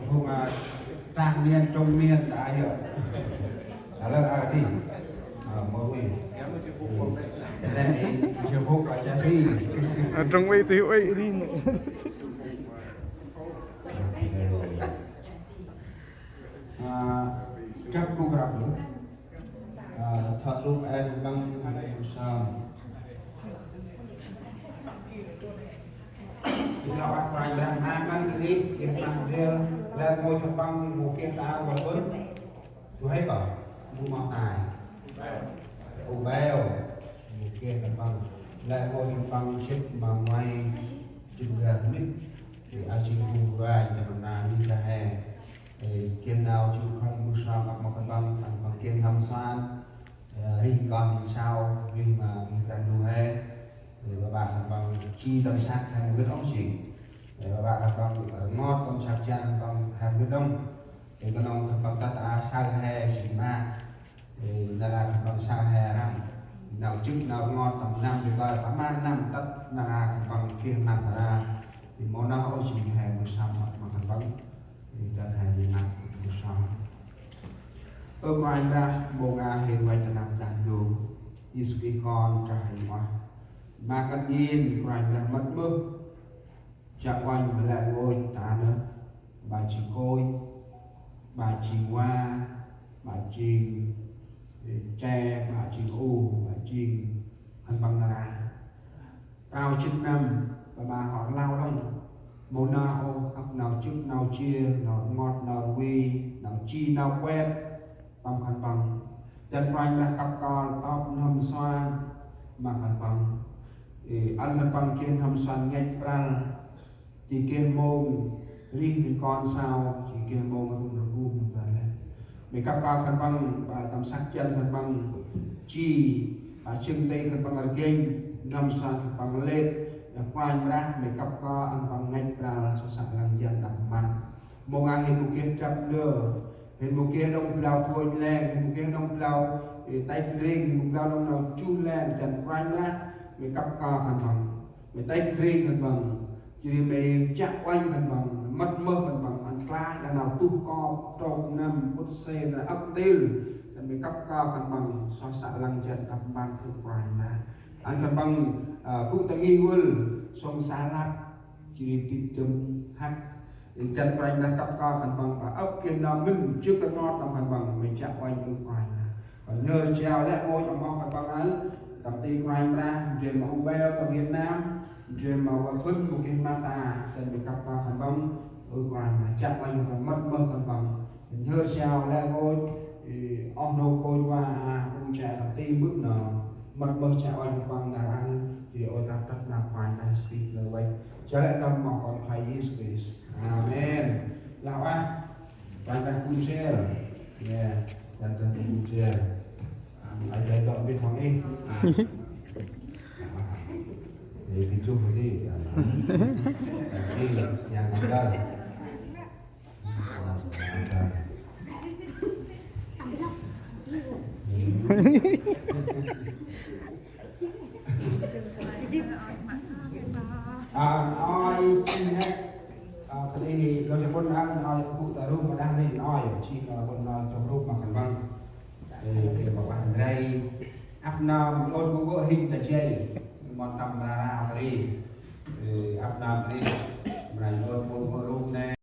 hôm trang niên trung niên đã hiểu là gì mỗi người này chưa phục ở cha phi trong ấy thì ấy đi các cô gặp nữa thật lúc em băng saoเราไปแล้วน้ำมันคลิปเก็บมันเดียวแล้วโมจะบังโมเกียตาวันวันดูให้ป่ะมูมองตายอูเบลโมเกียกันบังแล้วโมจะบังชิดมาไว้จุดเดือดนิดที่อาชีพมูไรจะมันนานนี่จะแห่เกียนดาวจุดของมุสลิมมากันบังบังเกียนทำซานริงก่อนริงเช้าริงมาริงกันดูให้và bạn bằng chi tâm sát hay một cái ống chỉ và bạn bằng ngót con chặt chân bằng hàm cái đông thì con ông bằng tất cả sang hè chỉ ma thì là bằng sang hè năm nào trước nào ngót tầm năm thì coi tầm năm tất là bằng kia mặt là thì món nó ống chỉ hè một sao mà còn bằng thì tất hè gì mặt một sao ngoài ra bộ ngà hiện vậy là làm đàn đồ như cái con trai mà mà các nhìn khoảnh là mất mơ chạm quanh với lại ngôi ta nữa bà chỉ côi bà chỉ hoa bà chỉ tre bà chỉ u bà chỉ thân bằng là cao chức năm và bà họ lao lông mô nào học nào chức nào chia nào ngọt nào quy nào chi nào quen bằng khăn bằng chân quanh là cặp con tóc nằm xoan mà khăn bằng ăn khăn bằng kiên thầm xoắn ngay prang chỉ kiên mông riêng thì con sao chỉ kiên mông nó cũng được gu một lần này mình cắt qua khăn bằng và tầm sắc chân khăn bằng chi chân tay khăn bằng là kiên nằm xoắn khăn bằng lên quanh ra mình cắt qua ăn bằng ngay prang so sánh làm dân đậm mặn mông ăn hình một kia chậm lửa hình một kia đông lao thôi lên hình một kia đông lao tay riêng hình một lao đông nào chu lên chân quanh ra mình cặp cò khăn bằng mình tay riêng khăn bằng chỉ mình chắc quanh khăn bằng mất mơ khăn bằng ăn clai là nào tu co trong năm cốt xe là ấp tiêu thì mình cặp cò khăn bằng so sánh lăng chân ấp ban thực quài mà ăn khăn bằng cụ ta nghi quân sông xa lát chỉ bị chấm hắt chân quanh là cặp cò khăn bằng và ấp kia nó mình chưa có ngon trong khăn bằng mình chắc quanh ở ngoài còn nhờ treo lại ngôi trong mong khăn bằng ấy tập ti quay ra trên màu beo tại Việt Nam trên màu thuần một cái mata trên bị cặp vào phần bông ở ngoài mà chặt anh còn mất mơ phần bằng nhớ sao lại ngôi ono coi qua ông trẻ tập ti bước nào mất mơ chào anh bằng là ăn thì ôi ta rất là phải là speak lời vậy cho lại năm mà còn phải Jesus Amen lão á bạn ta cũng share yeah bạn ta cũng share anh thấy đó biết không đi thì cái chung đi đi nhà người ta oi thìเราจะพ้นน้ำเอยผู้แต่รูปมาได้นี่อ้อยชีเราคนเราจะรูปมากันบ้างthìบอกว่าไรอัพนามโอนกูก็หินแต่เจมันทำนาราไปอัพนามนี่